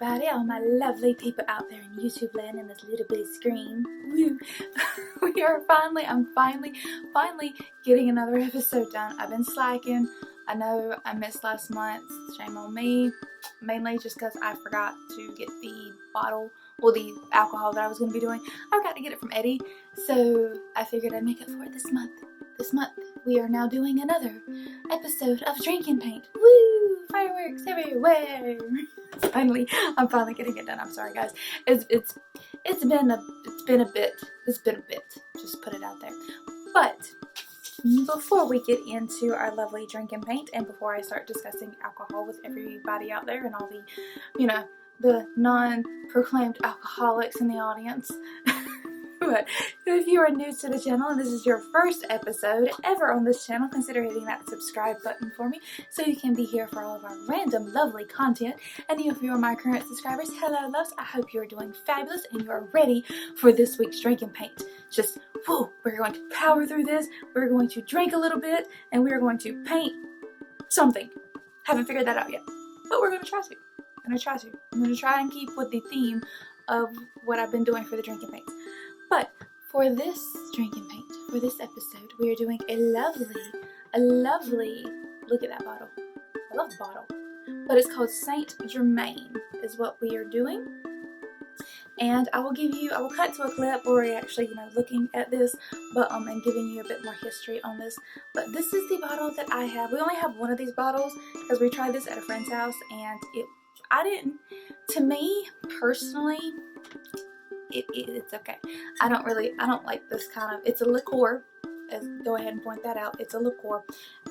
everybody, all my lovely people out there in YouTube land and this little bitty screen. Woo! I'm finally getting another episode done. I've been slacking. I know I missed last month. Shame on me. Mainly just because I forgot to get the bottle, well, the alcohol that I was going to be doing. I forgot to get it from Eddie, so I figured I'd make it for it this month. This month, we are now doing another episode of Drink and Paint. Woo! Fireworks everywhere! I'm finally getting it done. I'm sorry, guys. It's been a bit. Just put it out there. But before we get into our lovely Drink and Paint, and before I start discussing alcohol with everybody out there and all the, the non-proclaimed alcoholics in the audience. But if you are new to the channel and this is your first episode ever on this channel, consider hitting that subscribe button for me so you can be here for all of our random lovely content. And if you are my current subscribers, hello loves, I hope you're doing fabulous and you're ready for this week's Drink and Paint. Just, whoa, we're going to power through this, we're going to drink a little bit, and we're going to paint something. Haven't figured that out yet, but we're going to try to. I'm going to try and keep with the theme of what I've been doing for the Drink and Paint. But for this Drink and Paint, for this episode, we are doing a lovely, look at that bottle. I love the bottle. But it's called Saint Germain is what we are doing. And I will cut to a clip where we're actually, looking at this, but and giving you a bit more history on this. But this is the bottle that I have. We only have one of these bottles because we tried this at a friend's house, and to me, personally, it's okay. I don't like this kind of, it's a liqueur. Go ahead and point that out. It's a liqueur.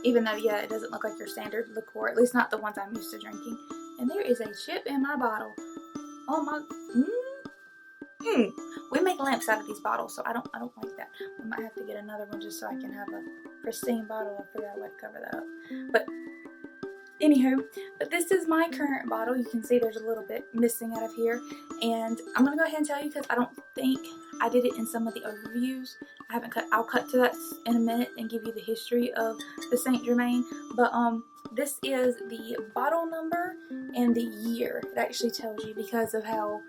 Even though, yeah, it doesn't look like your standard liqueur, at least not the ones I'm used to drinking. And there is a chip in my bottle. Oh my, We make lamps out of these bottles, so I don't like that. We might have to get another one just so I can have a pristine bottle. I'll figure out a way to cover that up. But anywho, but this is my current bottle. You can see there's a little bit missing out of here. And I'm going to go ahead and tell you because I don't think I did it in some of the overviews. I'll cut to that in a minute and give you the history of the Saint Germain. But this is the bottle number and the year. It actually tells you because of how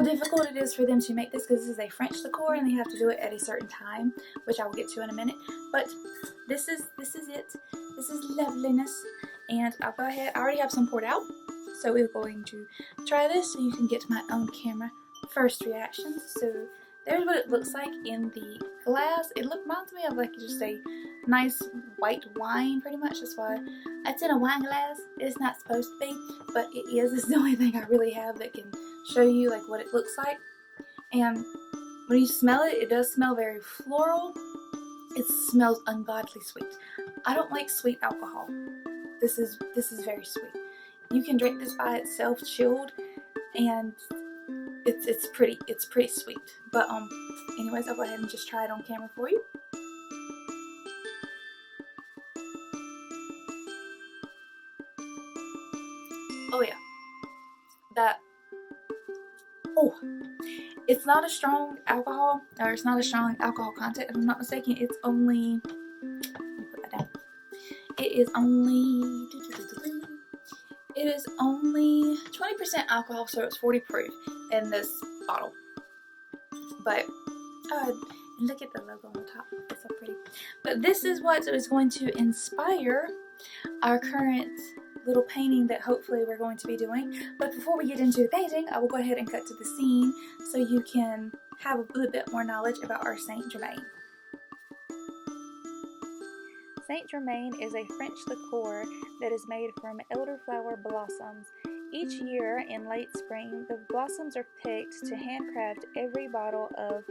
difficult it is for them to make this, because this is a French liqueur and they have to do it at a certain time, which I will get to in a minute. But this is it. This is loveliness. And I'll go ahead, I already have some poured out, so we're going to try this so you can get my own camera first reactions. So there's what it looks like in the glass. It reminds me of like just a nice white wine, pretty much. That's why it's in a wine glass. It's not supposed to be, but it is. It's the only thing I really have that can show you like what it looks like. And when you smell it, it does smell very floral. It smells ungodly sweet. I don't like sweet alcohol. This is very sweet. You can drink this by itself chilled, and it's pretty sweet. But anyways, I'll go ahead and just try it on camera for you. Oh yeah, it's not a strong alcohol, or it's not a strong alcohol content. If I'm not mistaken, it's only. It is only 20% alcohol, so it's 40 proof in this bottle. But look at the logo on the top. It's so pretty. But this is what is going to inspire our current little painting that hopefully we're going to be doing. But before we get into the painting, I will go ahead and cut to the scene so you can have a little bit more knowledge about our Saint Germain. Saint Germain is a French liqueur that is made from elderflower blossoms. Each year in late spring, the blossoms are picked to handcraft every bottle of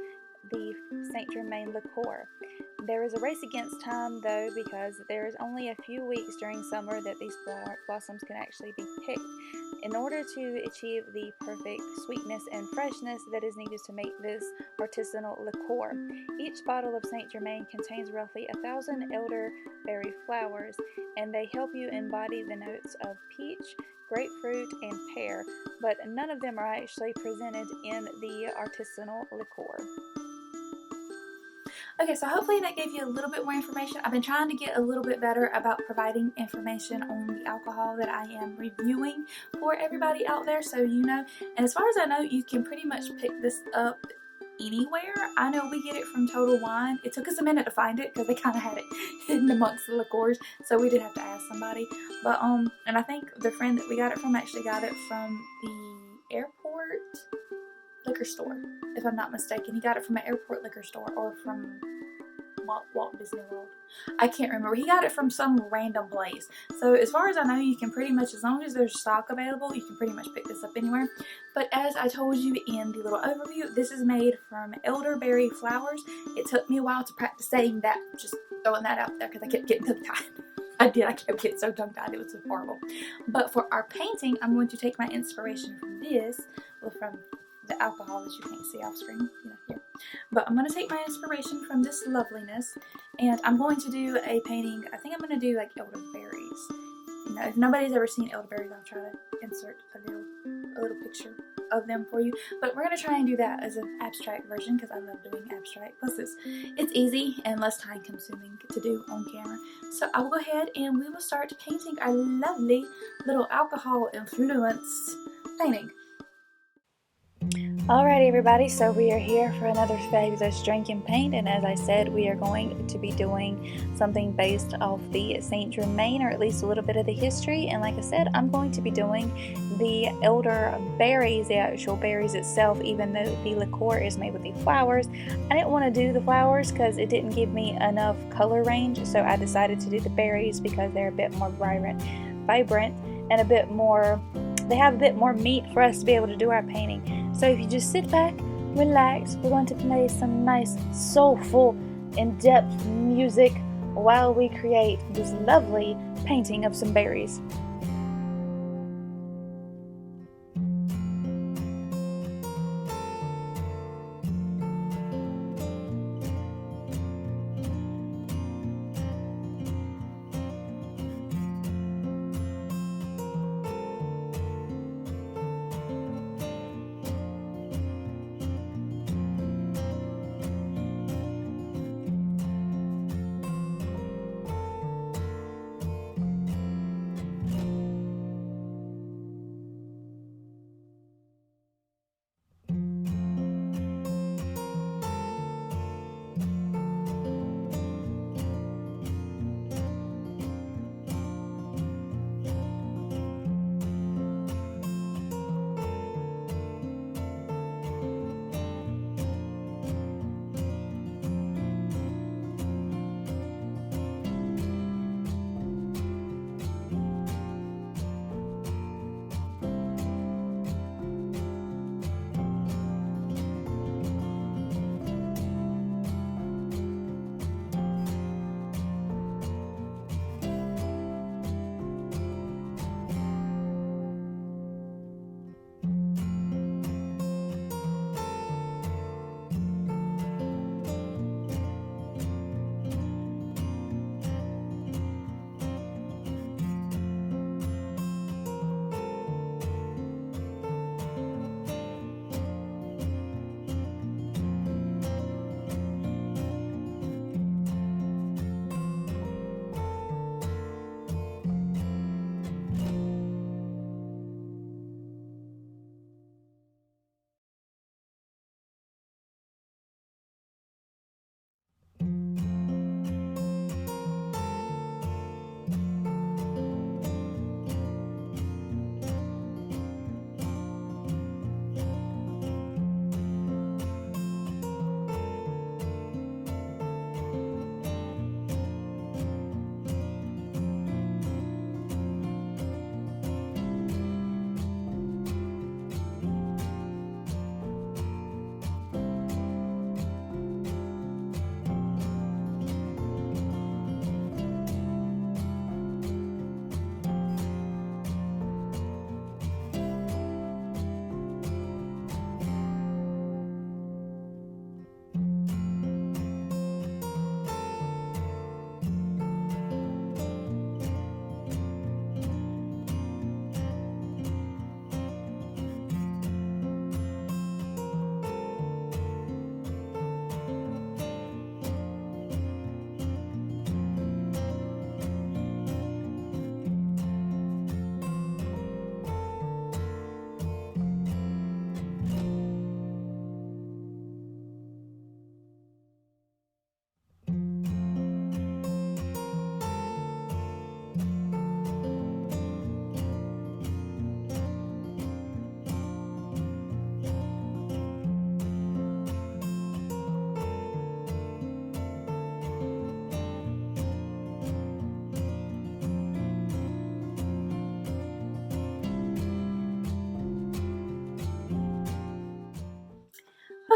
the Saint Germain liqueur. There is a race against time though, because there is only a few weeks during summer that these blossoms can actually be picked in order to achieve the perfect sweetness and freshness that is needed to make this artisanal liqueur. Each bottle of Saint Germain contains roughly 1,000 elderberry flowers, and they help you embody the notes of peach, grapefruit, and pear, but none of them are actually presented in the artisanal liqueur. Okay, so hopefully that gave you a little bit more information. I've been trying to get a little bit better about providing information on the alcohol that I am reviewing for everybody out there, so you know. And as far as I know, you can pretty much pick this up anywhere. I know we get it from Total Wine. It took us a minute to find it because they kind of had it hidden amongst the liqueurs, so we did have to ask somebody. But and I think the friend that we got it from actually got it from the airport liquor store, if I'm not mistaken. He got it from an airport liquor store or from Walt Disney World. I can't remember. He got it from some random place. So as far as I know, you can pretty much, as long as there's stock available, you can pretty much pick this up anywhere. But as I told you in the little overview, this is made from elderberry flowers. It took me a while to practice saying that, just throwing that out there because I kept getting tongue-tied. I kept getting so tongue-tied, it was so horrible. But for our painting, I'm going to take my inspiration from this, well, from the alcohol that you can't see off screen, here. But I'm going to take my inspiration from this loveliness, and I'm going to do a painting. I think I'm going to do like elderberries. If nobody's ever seen elderberries, I'll try to insert a little picture of them for you. But we're going to try and do that as an abstract version because I love doing abstract. Plus it's easy and less time consuming to do on camera. So I will go ahead and we will start painting our lovely little alcohol influenced painting. Alright everybody, so we are here for another fabulous drink and paint, and as I said, we are going to be doing something based off the Saint Germain, or at least a little bit of the history. And like I said, I'm going to be doing the elderberries, the actual berries itself, even though the liqueur is made with the flowers. I didn't want to do the flowers because it didn't give me enough color range, so I decided to do the berries because they're a bit more vibrant, and a bit more, they have a bit more meat for us to be able to do our painting. So if you just sit back, relax, we're going to play some nice, soulful, in-depth music while we create this lovely painting of some berries.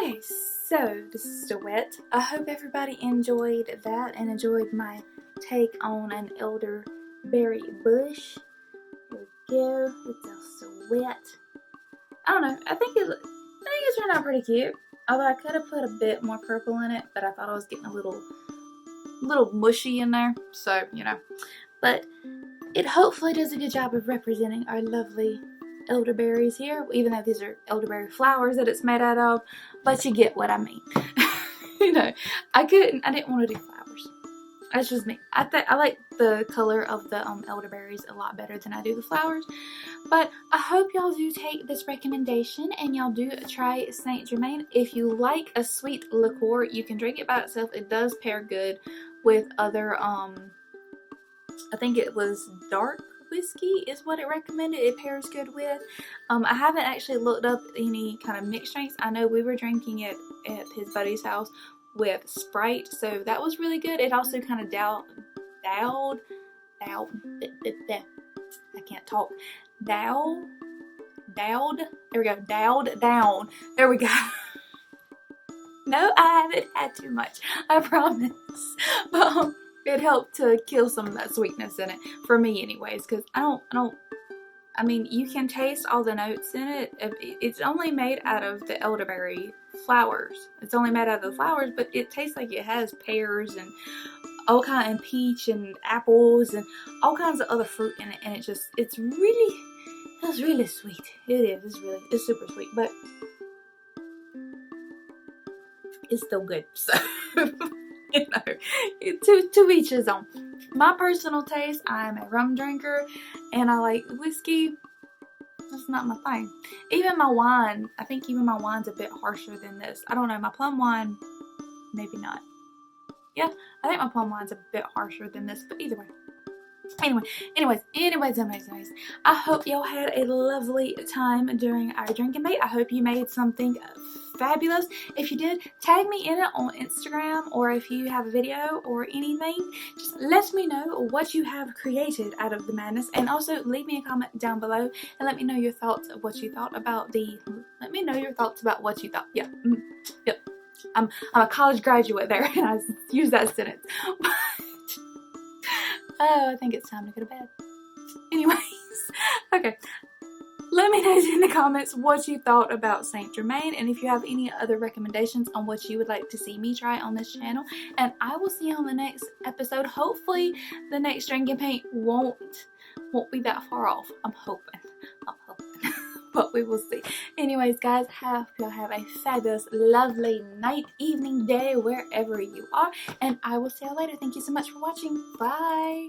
Okay, so this is still wet. I hope everybody enjoyed that and enjoyed my take on an elderberry bush. Here we go. It's also wet. I don't know. I think it turned out pretty cute. Although I could have put a bit more purple in it, but I thought I was getting a little mushy in there. So, you know. But it hopefully does a good job of representing our lovely elderberries here, even though these are elderberry flowers that it's made out of, but you get what I mean. You know, I didn't want to do flowers. That's just me. I like the color of the elderberries a lot better than I do the flowers. But I hope y'all do take this recommendation and y'all do try Saint Germain. If you like a sweet liqueur, you can drink it by itself. It does pair good with other I think it was dark whiskey is what it recommended. It pairs good with. I haven't actually looked up any kind of mixed drinks. I know we were drinking it at his buddy's house with Sprite, so that was really good. It also kind of dowed, I can't talk. Dowed, there we go, dowed down. There we go. No, I haven't had too much, I promise. But it helped to kill some of that sweetness in it, for me anyways, because I mean, you can taste all the notes in it. It's only made out of the elderberry flowers. It's only made out of the flowers, but it tastes like it has pears and all kind and peach and apples and all kinds of other fruit in it, and it's really sweet. It is. It's super sweet, but it's still good. So you know, to each his own. My personal taste, I'm a rum drinker and I like whiskey. That's not my thing. Even my wine, I think even my wine's a bit harsher than this. I don't know, my plum wine, maybe not. Yeah, I think my plum wine's a bit harsher than this, but either way. Anyways, I hope y'all had a lovely time during our drink and bait. I hope you made something fabulous. If you did, tag me in it on Instagram, or if you have a video or anything, just let me know what you have created out of the madness, and also leave me a comment down below and let me know your thoughts of what you thought about what you thought. Yeah, yep. I'm a college graduate there, and I use that sentence. Oh, I think it's time to go to bed. Anyways, okay. Let me know in the comments what you thought about Saint Germain, and if you have any other recommendations on what you would like to see me try on this channel. And I will see you on the next episode. Hopefully, the next drink and paint won't be that far off. I'm hoping. But we will see. Anyways, guys, hope y'all have a fabulous, lovely night, evening, day, wherever you are. And I will see y'all later. Thank you so much for watching. Bye.